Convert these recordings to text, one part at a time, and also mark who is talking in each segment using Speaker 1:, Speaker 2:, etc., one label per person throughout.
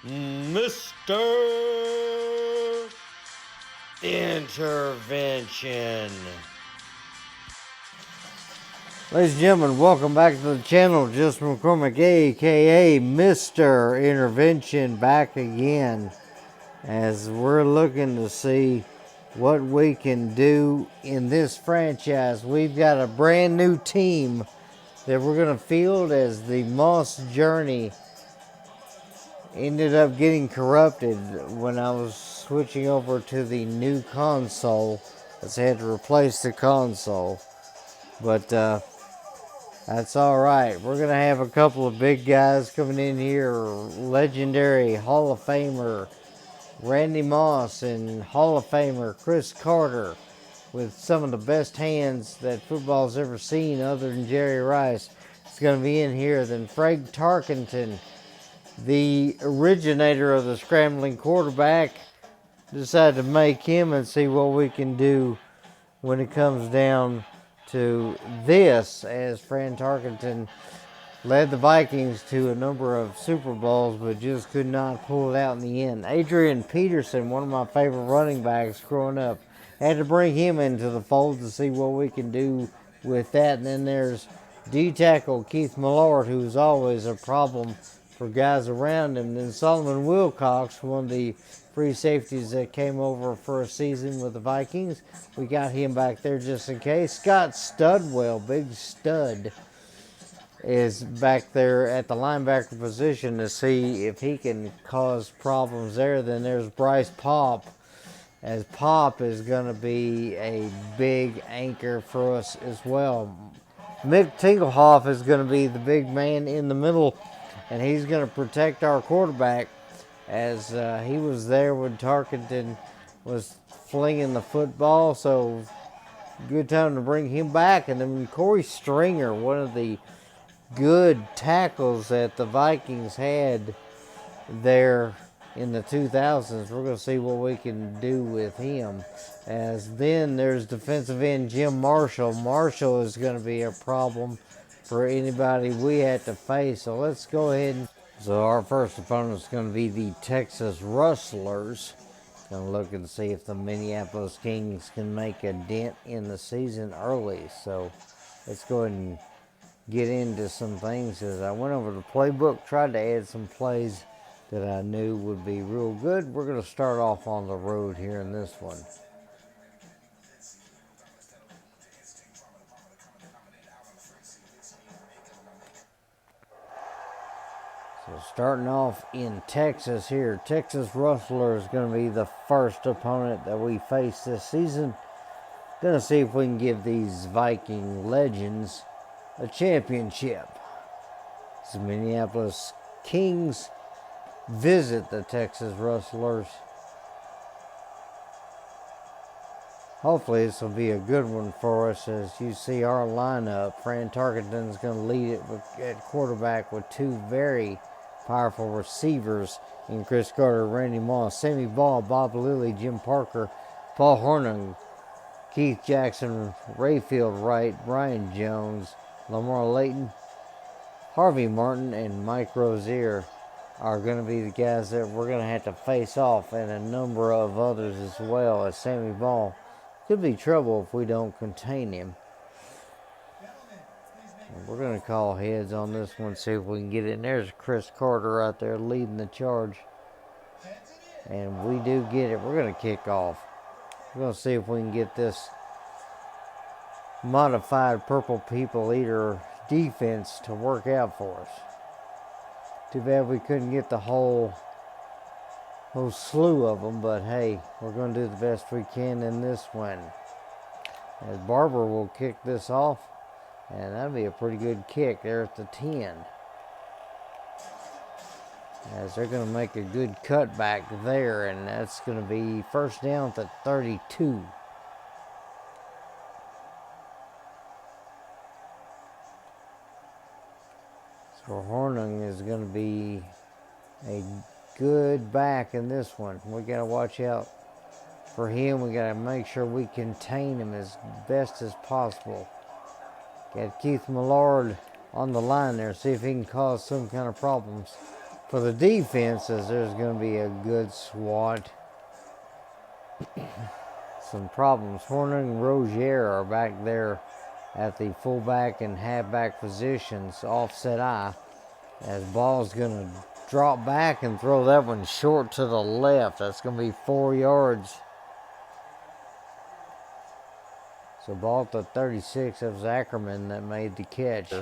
Speaker 1: Mr. Intervention. Ladies and gentlemen, welcome back to the channel. Just McCormick, aka Mr. Intervention, back again as we're looking to see what we can do in this franchise. We've got a brand new team that we're going to field as the Moss Journey ended up getting corrupted when I was switching over to the new console, as I had to replace the console. But that's all right. We're going to have a couple of big guys coming in here. Legendary Hall of Famer Randy Moss and Hall of Famer Chris Carter, with some of the best hands that football's ever seen other than Jerry Rice. It's going to be in here. Then Frank Tarkenton, the originator of the scrambling quarterback, decided to make him and see what we can do when it comes down to this, as Fran Tarkenton led the Vikings to a number of Super Bowls but just could not pull it out in the end. Adrian Peterson, one of my favorite running backs growing up, had to bring him into the fold to see what we can do with that. And then there's D-tackle Keith Millard, who's always a problem for guys around him. Then Solomon Wilcox, one of the free safeties that came over for a season with the Vikings. We got him back there just in case. Scott Studwell, big stud, is back there at the linebacker position to see if he can cause problems there. Then there's Bryce Pop, as Pop is going to be a big anchor for us as well. Mick Tingelhoff is going to be the big man in the middle, and he's going to protect our quarterback, as he was there when Tarkenton was flinging the football. So good time to bring him back. And then Corey Stringer, one of the good tackles that the Vikings had there in the 2000s. We're going to see what we can do with him. As then there's defensive end Jim Marshall. Marshall is going to be a problem for anybody we had to face. So let's go ahead. So our first opponent is going to be the Texas Rustlers. Going to look and see if the Minneapolis Kings can make a dent in the season early. So let's go ahead and get into some things. As I went over the playbook, tried to add some plays that I knew would be real good. We're going to start off on the road here in this one. So starting off in Texas here, Texas Rustlers is going to be the first opponent that we face this season. Going to see if we can give these Viking legends a championship. The Minneapolis Kings visit the Texas Rustlers. Hopefully this will be a good one for us. As you see our lineup, Fran Tarkenton is going to lead it at quarterback with two very powerful receivers in Chris Carter, Randy Moss, Sammy Ball, Bob Lilly, Jim Parker, Paul Hornung, Keith Jackson, Rayfield Wright, Brian Jones, Lamar Layton, Harvey Martin, and Mike Rozier are going to be the guys that we're going to have to face off, and a number of others as well, as Sammy Ball could be trouble if we don't contain him. And we're going to call heads on this one, see if we can get it. And there's Chris Carter right there leading the charge. And we do get it. We're going to kick off. We're going to see if we can get this modified Purple People Eater defense to work out for us. Too bad we couldn't get the whole slew of them, but hey, we're going to do the best we can in this one. As Barber will kick this off, and that'll be a pretty good kick there at the 10. As they're going to make a good cutback there, and that's going to be first down at the 32. So Hornung is going to be a good back in this one. We got to watch out for him. We got to make sure we contain him as best as possible. Got Keith Millard on the line there. See if he can cause some kind of problems. for the defenses, there's going to be a good SWAT. Some problems. Horner and Rozier are back there at the fullback and halfback positions, offset eye, as ball's going to drop back and throw that one short to the left. That's going to be 4 yards. So ball at the 36. That was Ackerman that made the catch.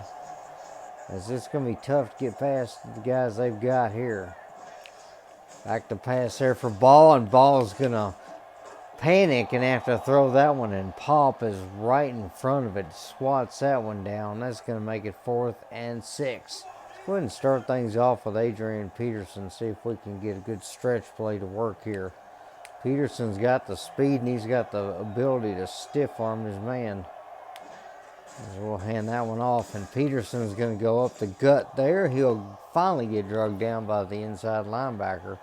Speaker 1: As it's going to be tough to get past the guys they've got here. Back to pass there for Ball, and Ball's going to panic and have to throw that one, and Pop is right in front of it. Swats that one down. That's going to make it 4th and 6. Let's go ahead and start things off with Adrian Peterson. See if we can get a good stretch play to work here. Peterson's got the speed and he's got the ability to stiff arm his man. We'll hand that one off, and Peterson's going to go up the gut there. He'll finally get drugged down by the inside linebacker.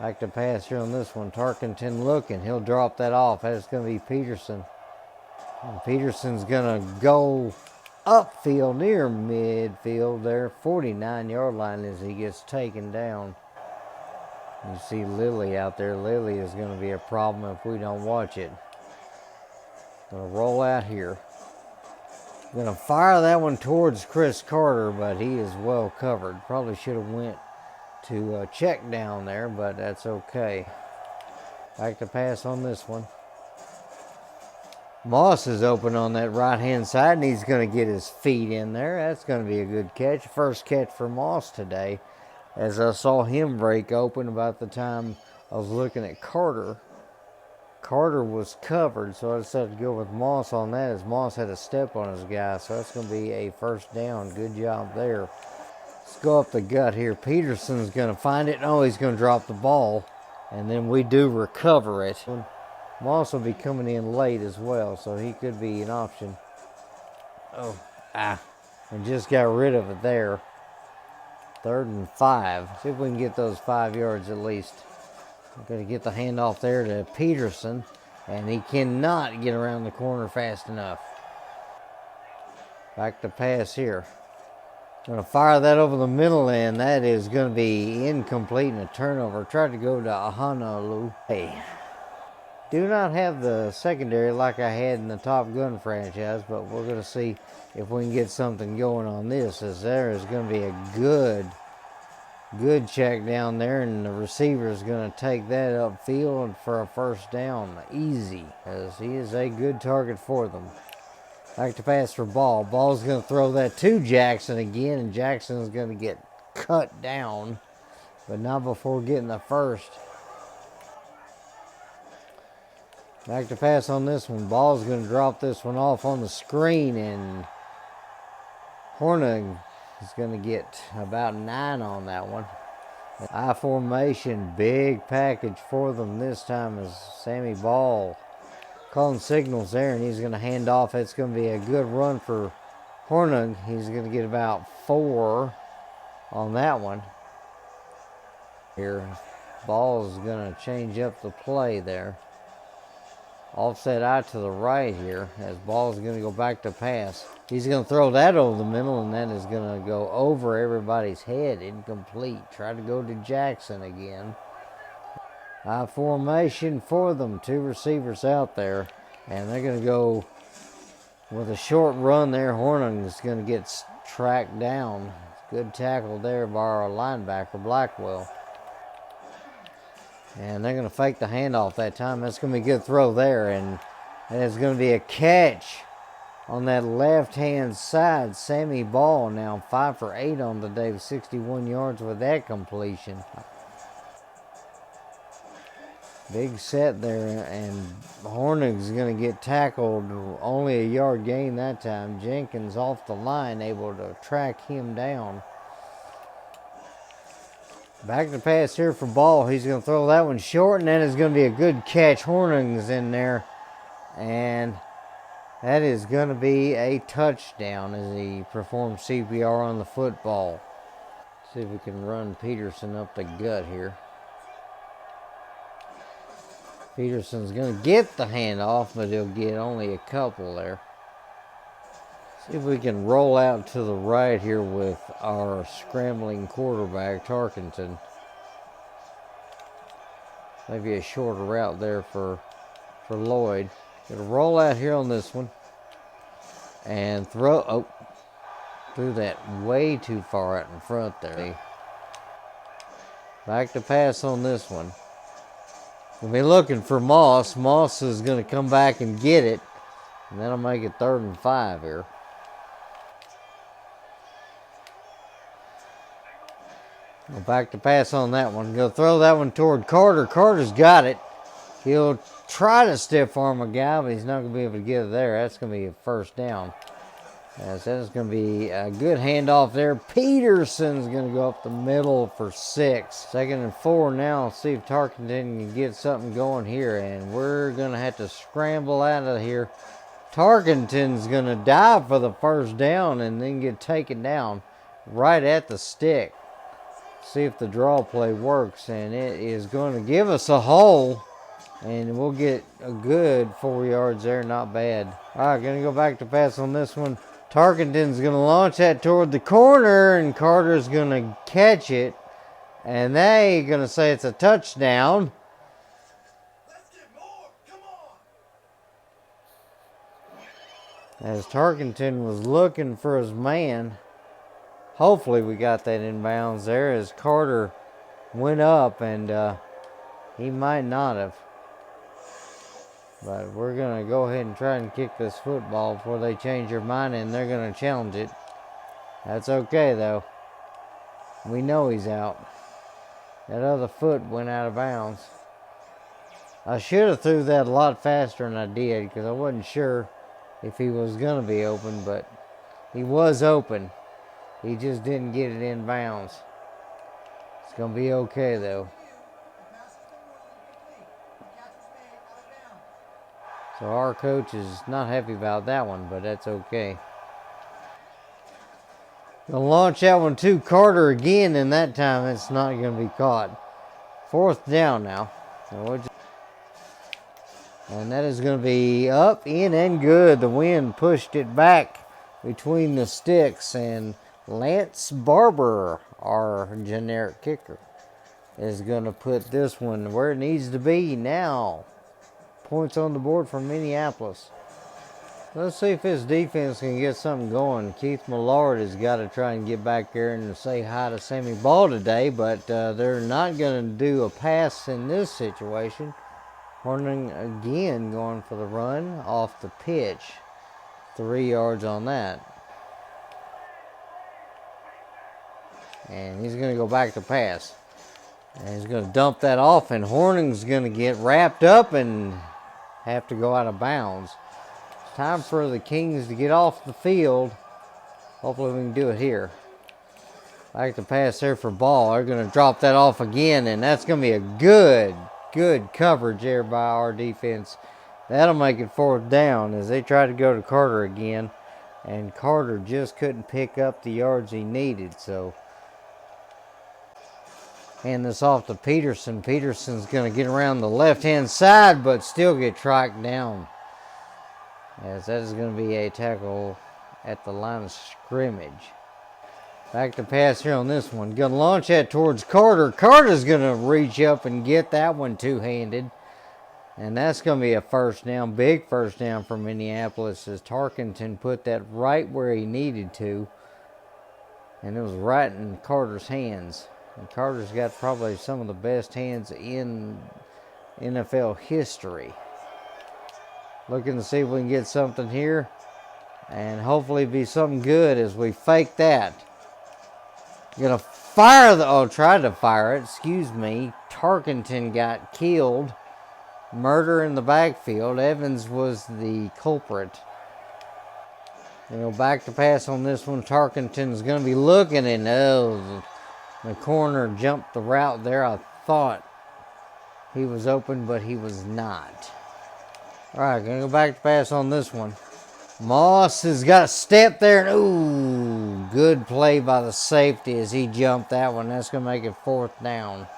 Speaker 1: Back to pass here on this one. Tarkenton looking. He'll drop that off. That's going to be Peterson. And Peterson's going to go upfield near midfield there. 49-yard line as he gets taken down. You see Lilly out there. Lilly is going to be a problem if we don't watch it. Going to roll out here. Going to fire that one towards Chris Carter, but he is well covered. Probably should have went to check down there, but that's okay. Back to pass on this one. Moss is open on that right-hand side, and he's going to get his feet in there. That's going to be a good catch. First catch for Moss today, as I saw him break open about the time I was looking at Carter. Carter was covered, so I decided to go with Moss on that, as Moss had a step on his guy, so that's going to be a first down. Good job there. Let's go up the gut here. Peterson's going to find it. Oh, he's going to drop the ball, and then we do recover it. Moss will be coming in late as well, so he could be an option. And just got rid of it there. 3rd and 5. See if we can get those 5 yards at least. I'm going to get the handoff there to Peterson, and he cannot get around the corner fast enough. Back to pass here. Going to fire that over the middle, and that is going to be incomplete and a turnover. Tried to go to Ahanalu. Hey, do not have the secondary like I had in the Top Gun franchise, but we're going to see if we can get something going on this, as there is going to be a good check down there, and the receiver is going to take that upfield for a first down. Easy, as he is a good target for them. Back to pass for Ball. Ball's going to throw that to Jackson again, and Jackson is going to get cut down, but not before getting the first. Back to pass on this one. Ball's going to drop this one off on the screen, and Hornig is going to get about 9 on that one. I formation, big package for them this time, as Sammy Ball calling signals there, and he's going to hand off. It's going to be a good run for Hornig. He's going to get about 4 on that one. Here, Ball is going to change up the play there. Offset eye to the right here, as Ball is going to go back to pass. He's going to throw that over the middle, and that is going to go over everybody's head. Incomplete. Try to go to Jackson again. High formation for them. 2 receivers out there, and they're going to go with a short run there. Horning is going to get tracked down. Good tackle there by our linebacker, Blackwell. And they're going to fake the handoff that time. That's going to be a good throw there, and there's going to be a catch on that left-hand side. Sammy Ball now 5 for 8 on the day with 61 yards with that completion. Big set there, and Hornig's going to get tackled. Only a yard gain that time. Jenkins off the line, able to track him down. Back to pass here for Ball. He's going to throw that one short, and that is going to be a good catch. Horning's in there, and that is going to be a touchdown as he performs CPR on the football. See if we can run Peterson up the gut here. Peterson's going to get the handoff, but he'll get only a couple there. See if we can roll out to the right here with our scrambling quarterback, Tarkenton. Maybe a shorter route there for Lloyd. Gonna roll out here on this one. And throw. Oh, threw that way too far out in front there. Back to pass on this one. We'll be looking for Moss. Moss is going to come back and get it. And that'll make it 3rd and 5 here. Go back to pass on that one. Go throw that one toward Carter. Carter's got it. He'll try to stiff arm a guy, but he's not going to be able to get it there. That's going to be a 1st down. As that is going to be a good handoff there. Peterson's going to go up the middle for 6. 2nd and 4 now. See if Tarkenton can get something going here. And we're going to have to scramble out of here. Tarkenton's going to dive for the 1st down and then get taken down right at the stick. See if the draw play works. And it is going to give us a hole. And we'll get a good 4 yards there. Not bad. All right, going to go back to pass on this one. Tarkenton's going to launch that toward the corner, and Carter's going to catch it. And they going to say it's a touchdown.
Speaker 2: Let's get more. Come on.
Speaker 1: As Tarkenton was looking for his man. Hopefully we got that in bounds there as Carter went up, and he might not have. But we're going to go ahead and try and kick this football before they change their mind, and they're going to challenge it. That's okay, though. We know he's out. That other foot went out of bounds. I should have threw that a lot faster than I did because I wasn't sure if he was going to be open, but he was open. He just didn't get it in bounds. It's going to be okay, though. So our coach is not happy about that one, but that's okay. Gonna launch that one to Carter again, and that time it's not gonna be caught. 4th down now. And that is gonna be up, in, and good. The wind pushed it back between the sticks, and Lance Barber, our generic kicker, is gonna put this one where it needs to be now. Points on the board for Minneapolis. Let's see if his defense can get something going. Keith Millard has got to try and get back there and say hi to Sammy Ball today, but they're not going to do a pass in this situation. Horning again going for the run off the pitch. 3 yards on that. And he's going to go back to pass. And he's going to dump that off, and Horning's going to get wrapped up and have to go out of bounds. It's time for the Kings to get off the field. Hopefully we can do it here. Back to pass there for Ball. They're going to drop that off again, and that's going to be a good coverage there by our defense. That'll make it 4th down as they try to go to Carter again, and Carter just couldn't pick up the yards he needed, so hand this off to Peterson. Peterson's going to get around the left-hand side, but still get tracked down. As that is going to be a tackle at the line of scrimmage. Back to pass here on this one. Going to launch that towards Carter. Carter's going to reach up and get that one two-handed. And that's going to be a 1st down, big 1st down for Minneapolis as Tarkenton put that right where he needed to. And it was right in Carter's hands. And Carter's got probably some of the best hands in NFL history. Looking to see if we can get something here. And hopefully be something good as we fake that. Gonna fire tried to fire it, excuse me. Tarkenton got killed. Murder in the backfield. Evans was the culprit. Back to pass on this one. Tarkenton's gonna be looking, and the corner jumped the route there. I thought he was open, but he was not. All right, going to go back to pass on this one. Moss has got a step there. Ooh, good play by the safety as he jumped that one. That's going to make it 4th down.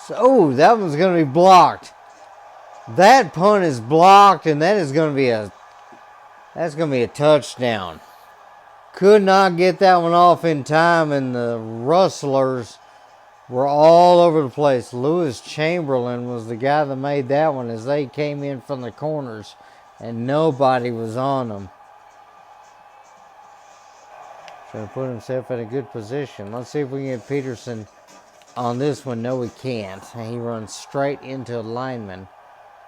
Speaker 1: So, that one's going to be blocked. That punt is blocked, and that is going to be a That's going to be a touchdown. Could not get that one off in time, and the Rustlers were all over the place. Lewis Chamberlain was the guy that made that one as they came in from the corners, and nobody was on them. Trying to put himself in a good position. Let's see if we can get Peterson on this one. No, we can't. He runs straight into a lineman,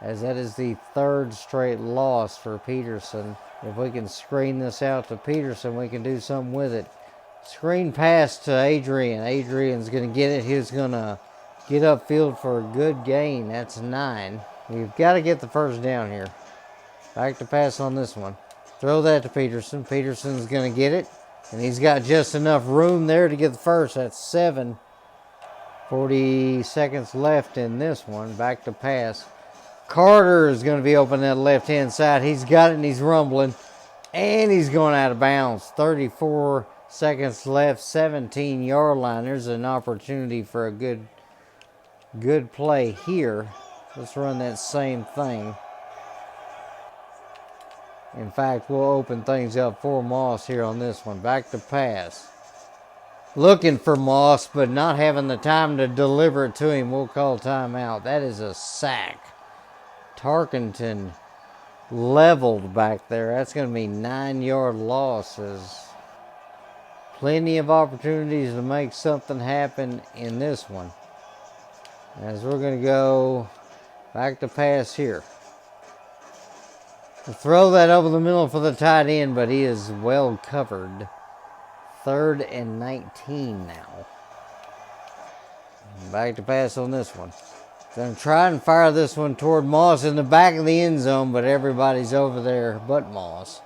Speaker 1: as that is the third straight loss for Peterson. If we can screen this out to Peterson, we can do something with it. Screen pass to Adrian. Adrian's going to get it. He's going to get upfield for a good gain. That's 9. We've got to get the first down here. Back to pass on this one. Throw that to Peterson. Peterson's going to get it. And he's got just enough room there to get the first. That's 7. 40 seconds left in this one. Back to pass. Carter is going to be open that left-hand side. He's got it and he's rumbling. And he's going out of bounds. 34 seconds left. 17-yard line. There's an opportunity for a good play here. Let's run that same thing. In fact, we'll open things up for Moss here on this one. Back to pass. Looking for Moss, but not having the time to deliver it to him. We'll call timeout. That is a sack. Tarkenton leveled back there. That's going to be 9-yard losses. Plenty of opportunities to make something happen in this one. As we're going to go back to pass here. Throw that over the middle for the tight end, but he is well covered. 3rd and 19 now. Back to pass on this one. Going to try and fire this one toward Moss in the back of the end zone, but everybody's over there but Moss.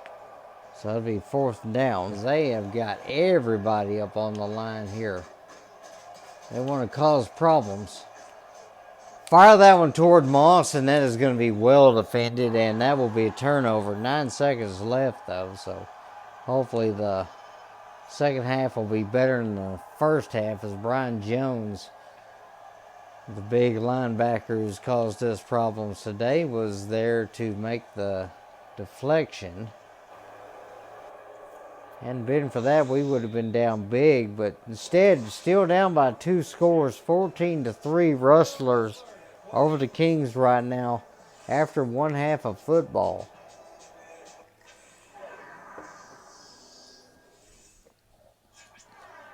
Speaker 1: So that'll be 4th down. They have got everybody up on the line here. They want to cause problems. Fire that one toward Moss, and that is going to be well defended, and that will be a turnover. 9 seconds left, though, so hopefully the second half will be better than the first half, as Brian Jones, the big linebacker who's caused us problems today, was there to make the deflection. Hadn't been for that, we would have been down big, but instead, still down by 2 scores, 14-3 Rustlers over the Kings right now after 1 half of football.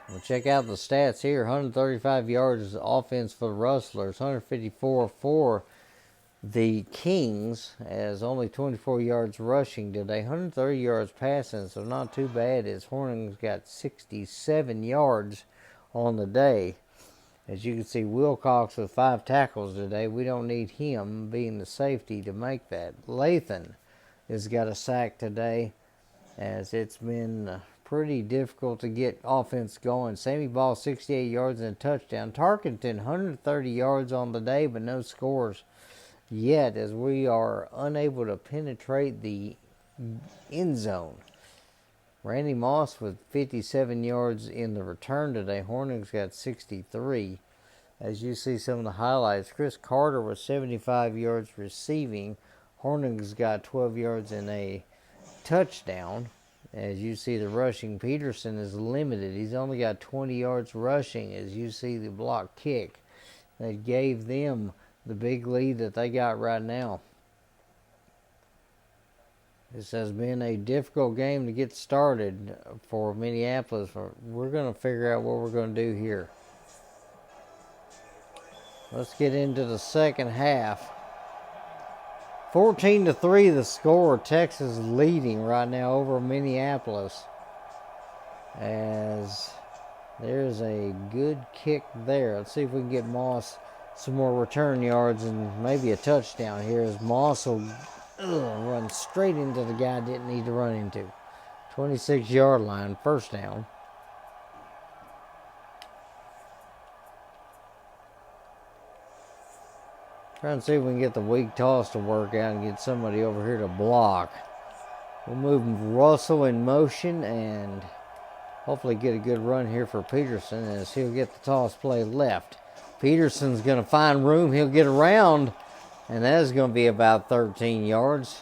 Speaker 1: We'll check out the stats here. 135 yards offense for the Rustlers, 154 for the Kings, as only 24 yards rushing today, 130 yards passing, so not too bad, as Horning's got 67 yards on the day. As you can see, Wilcox with 5 tackles today. We don't need him being the safety to make that. Lathan has got a sack today, as it's been pretty difficult to get offense going. Sammy Ball, 68 yards and a touchdown. Tarkenton, 130 yards on the day, but no scores yet, as we are unable to penetrate the end zone. Randy Moss with 57 yards in the return today. Horning's got 63. As you see some of the highlights, Chris Carter with 75 yards receiving. Horning's got 12 yards and a touchdown. As you see the rushing, Peterson is limited. He's only got 20 yards rushing. As you see the block kick that gave them the big lead that they got right now. This has been a difficult game to get started for Minneapolis. We're going to figure out what we're going to do here. Let's get into the second half. 14-3 the score. Texas leading right now over Minneapolis. As there's a good kick there. Let's see if we can get Moss some more return yards and maybe a touchdown here, as Moss will run straight into the guy didn't need to run into. 26-yard line, first down. Trying to see if we can get the weak toss to work out and get somebody over here to block. We'll move Russell in motion and hopefully get a good run here for Peterson, as he'll get the toss play left. Peterson's going to find room. He'll get around, and that is going to be about 13 yards.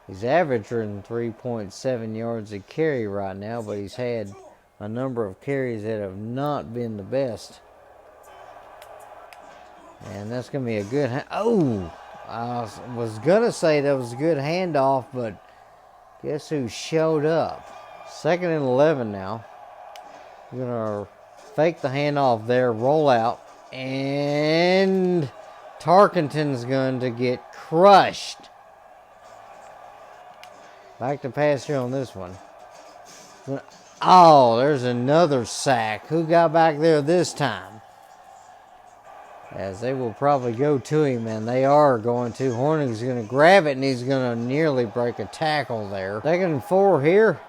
Speaker 1: He's averaging 3.7 yards a carry right now, but he's had a number of carries that have not been the best. And that's going to be a good... I was going to say that was a good handoff, but guess who showed up? 2nd and 11 now. We're going to fake the handoff there, roll out, and Tarkenton's going to get crushed. Back to pass here on this one. Oh, there's another sack. Who got back there this time? As they will probably go to him, and they are going to. Horning's going to grab it, and he's going to nearly break a tackle there. 2nd and 4 here,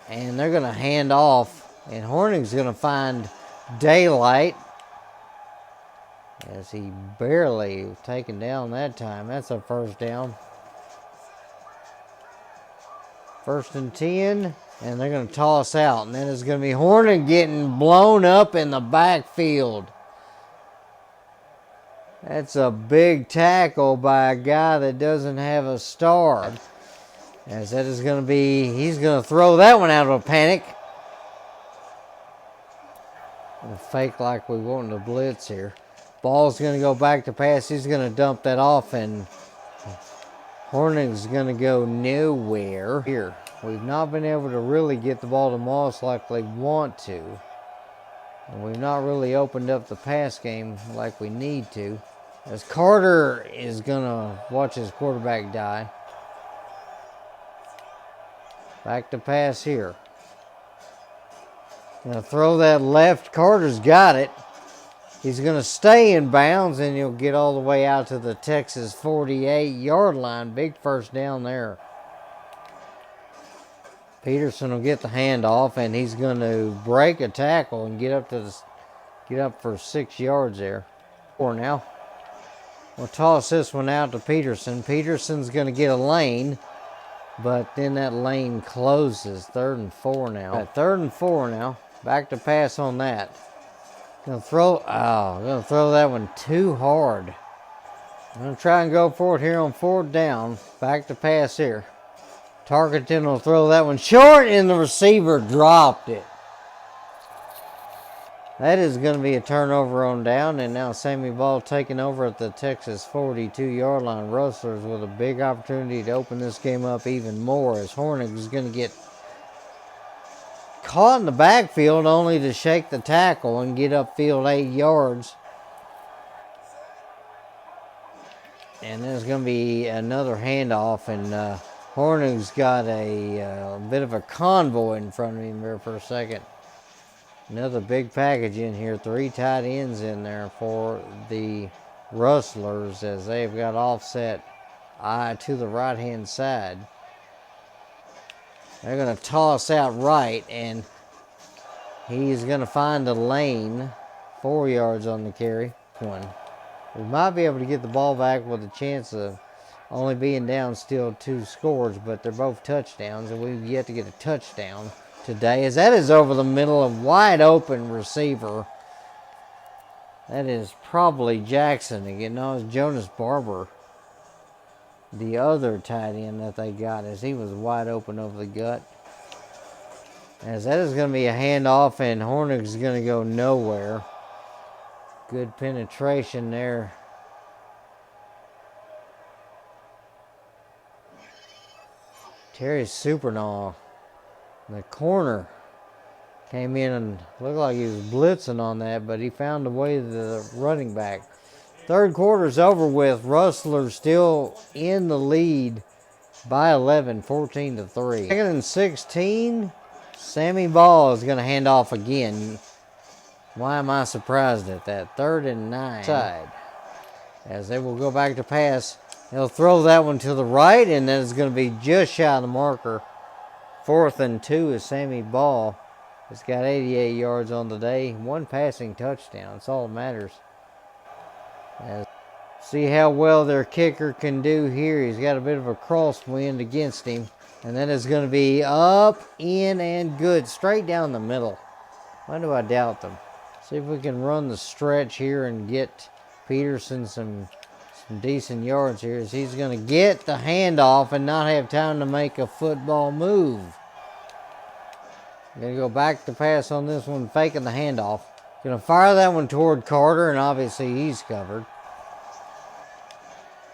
Speaker 1: and they're going to hand off, and Horning's going to find daylight as he barely taken down that time. That's a 1st down. 1st and 10, and they're going to toss out. And then it's going to be Horning getting blown up in the backfield. That's a big tackle by a guy that doesn't have a star. As that is going to be, he's going to throw that one out of a panic. Gonna fake like we want to blitz here. Ball's going to go back to pass. He's going to dump that off, and Horning's going to go nowhere. Here, we've not been able to really get the ball to Moss like they want to. And we've not really opened up the pass game like we need to. As Carter is going to watch his quarterback die. Back to pass here. Going to throw that left. Carter's got it. He's going to stay in bounds, and he'll get all the way out to the Texas 48-yard line. Big 1st down there. Peterson will get the handoff, and he's going to break a tackle and get up for 6 yards there. 4 now. We'll toss this one out to Peterson. Peterson's going to get a lane, but then that lane closes. 3rd and 4 now. At 3rd and 4 now. Back to pass on that. Gonna throw that one too hard. I'm gonna try and go for it here on 4th down. Back to pass here. Tarkenton will throw that one short, and the receiver dropped it. That is going to be a turnover on down, and now Sammy Ball taking over at the Texas 42-yard line. Rustlers with a big opportunity to open this game up even more, as Hornig is going to get caught in the backfield only to shake the tackle and get upfield 8 yards. And there's going to be another handoff, and Hornig's got a bit of a convoy in front of him there for a second. Another big package in here. 3 tight ends in there for the Rustlers as they've got offset eye to the right-hand side. They're going to toss out right, and he's going to find a lane. 4 yards on the carry. We might be able to get the ball back with a chance of only being down still 2 scores, but they're both touchdowns, and we've yet to get a touchdown today, as that is over the middle of wide open receiver. That is probably Jackson again. No, it's Jonas Barber, the other tight end that they got, as he was wide open over the gut. As that is going to be a handoff, and Hornig's going to go nowhere. Good penetration there. Terry Supernaw, the corner, came in and looked like he was blitzing on that, but he found a way to the running back. 3rd quarter's over with. Rustlers still in the lead by 11, 14-3. 2nd and 16. Sammy Ball is going to hand off again. Why am I surprised at that? 3rd and 9. Side. As they will go back to pass. They'll throw that one to the right, and then it's going to be just shy of the marker. 4th and 2 is Sammy Ball. It's got 88 yards on the day. 1 passing touchdown. That's all that matters. See how well their kicker can do here. He's got a bit of a crosswind against him. And that is going to be up, in, and good. Straight down the middle. Why do I doubt them? See if we can run the stretch here and get Peterson some some decent yards here as he's going to get the handoff and not have time to make a football move. Going to go back to pass on this one, faking the handoff. Going to fire that one toward Carter, and obviously he's covered.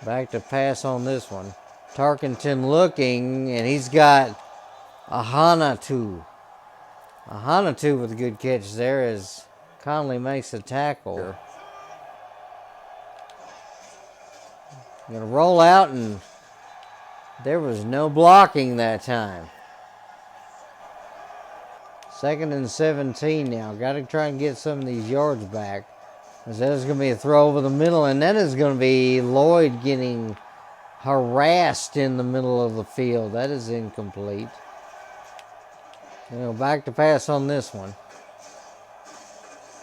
Speaker 1: Back to pass on this one. Tarkenton looking, and he's got Ahanatu. Ahanatu with a good catch there as Conley makes the tackle. Going to roll out, and there was no blocking that time. 2nd and 17 now. Got to try and get some of these yards back. As that is going to be a throw over the middle, and that is going to be Lloyd getting harassed in the middle of the field. That is incomplete. Back to pass on this one.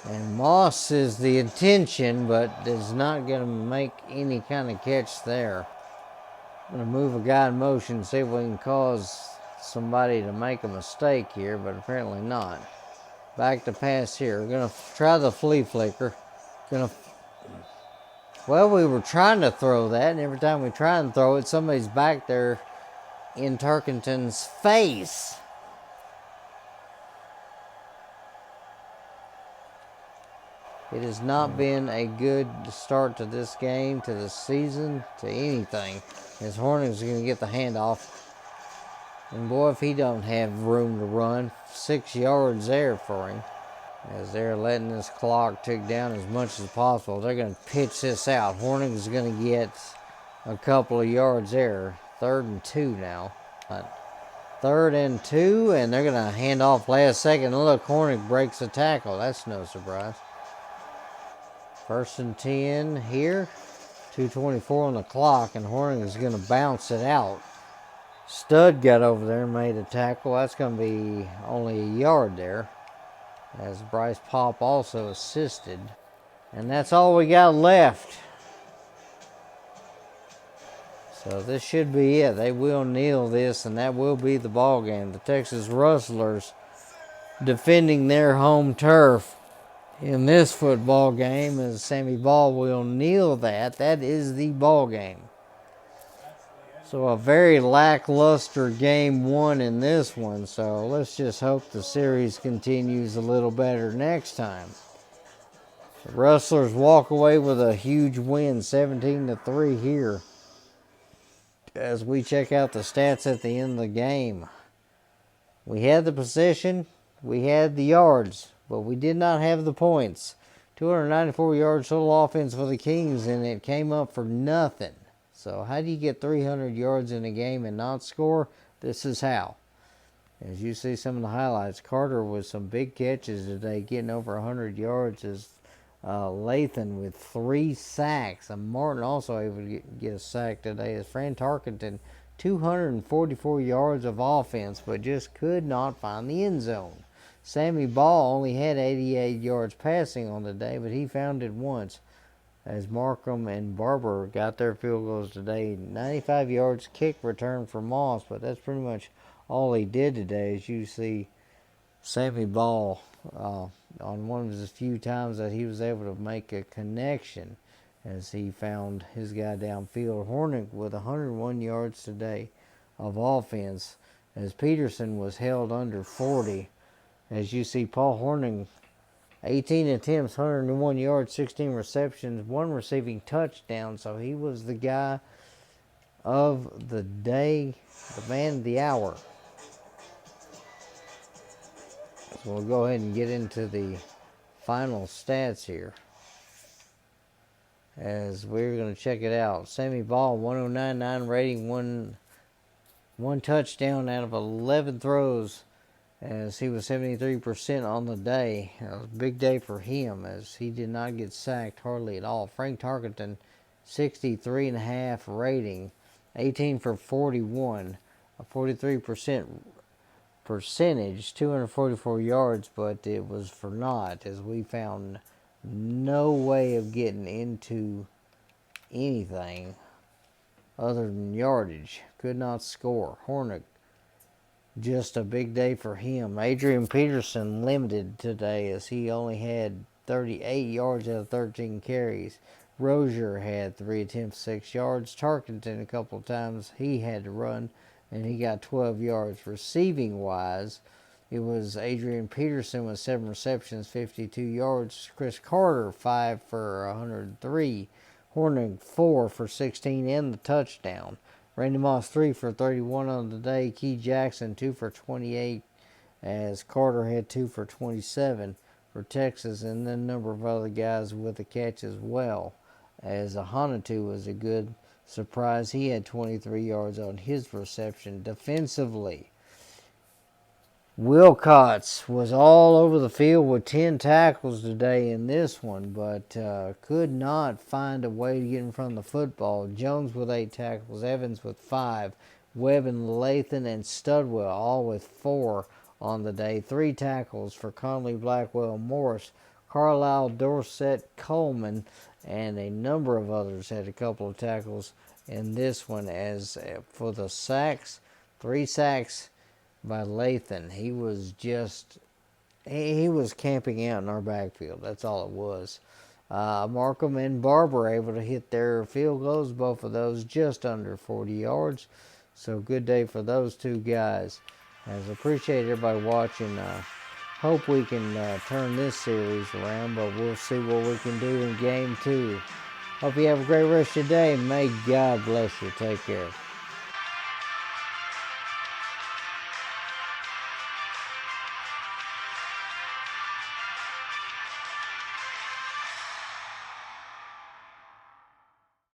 Speaker 1: And Moss is the intention, but is not going to make any kind of catch there. I'm going to move a guy in motion, see if we can cause somebody to make a mistake here, but apparently not. Back to pass here. We're going to try the flea flicker. Well, we were trying to throw that, and every time we try and throw it, somebody's back there in Tarkenton's face. It has not been a good start to this game, to the season, to anything. As Horning's going to get the handoff. And boy, if he don't have room to run, 6 yards there for him. As they're letting this clock tick down as much as possible. They're going to pitch this out. Horning's going to get a couple of yards there. 3rd and 2 now. 3rd and 2, and they're going to hand off last second. And look, Hornig breaks the tackle. That's no surprise. 1st and 10 here. 2:24 on the clock, and Horning is going to bounce it out. Stud got over there and made a tackle. That's going to be only a yard there, as Bryce Pop also assisted. And that's all we got left. So this should be it. They will kneel this, and that will be the ball game. The Texas Rustlers defending their home turf in this football game, as Sammy Ball will kneel that. That is the ball game. So a very lackluster game 1 in this one. So let's just hope the series continues a little better next time. The Rustlers walk away with a huge win, 17-3 here. As we check out the stats at the end of the game. We had the possession, we had the yards, but we did not have the points. 294 yards total offense for the Kings, and it came up for nothing. So how do you get 300 yards in a game and not score? This is how. As you see some of the highlights, Carter with some big catches today, getting over 100 yards, as Lathan with 3 sacks. And Martin also able to get a sack today, as Fran Tarkenton, 244 yards of offense, but just could not find the end zone. Sammy Ball only had 88 yards passing on the day, but he found it once, as Markham and Barber got their field goals today. 95 yards kick return for Moss, but that's pretty much all he did today. As you see, Sammy Ball on one of his few times that he was able to make a connection, as he found his guy downfield. Hornick with 101 yards today of offense, as Peterson was held under 40. As you see, Paul Horning, 18 attempts, 101 yards, 16 receptions, 1 receiving touchdown. So he was the guy of the day, the man of the hour. So we'll go ahead and get into the final stats here, as we're going to check it out. Sammy Ball, 109.9 rating, one touchdown out of 11 throws, as he was 73% on the day. It was a big day for him, as he did not get sacked hardly at all. Frank Tarkenton, 63.5 rating, 18 for 41, a 43% percentage, 244 yards, but it was for naught, as we found no way of getting into anything other than yardage. Could not score. Hornick, just a big day for him. Adrian Peterson limited today, as he only had 38 yards out of 13 carries. Rozier had 3 attempts, 6 yards. Tarkenton a couple of times he had to run, and he got 12 yards. Receiving wise, it was Adrian Peterson with 7 receptions, 52 yards. Chris Carter 5 for 103. Hornick 4 for 16 and the touchdown. Randy Moss 3 for 31 on the day. Key Jackson 2 for 28, as Carter had 2 for 27 for Texas, and then a number of other guys with a catch as well. As Ahanotu was a good surprise. He had 23 yards on his reception. Defensively, Wilcox was all over the field with 10 tackles today in this one, but could not find a way to get in front of the football. Jones with 8 tackles, Evans with 5, Webb and Lathan and Studwell all with 4 on the day. 3 tackles for Conley, Blackwell, Morris, Carlisle, Dorsett, Coleman, and a number of others had a couple of tackles in this one. As for the sacks, 3 sacks by Lathan. He was camping out in our backfield. That's all it was. Markham and Barber able to hit their field goals, both of those just under 40 yards. So good day for those 2 guys. As I appreciate everybody watching. Hope we can turn this series around, but we'll see what we can do in game 2. Hope you have a great rest of your day, and may God bless you. Take care.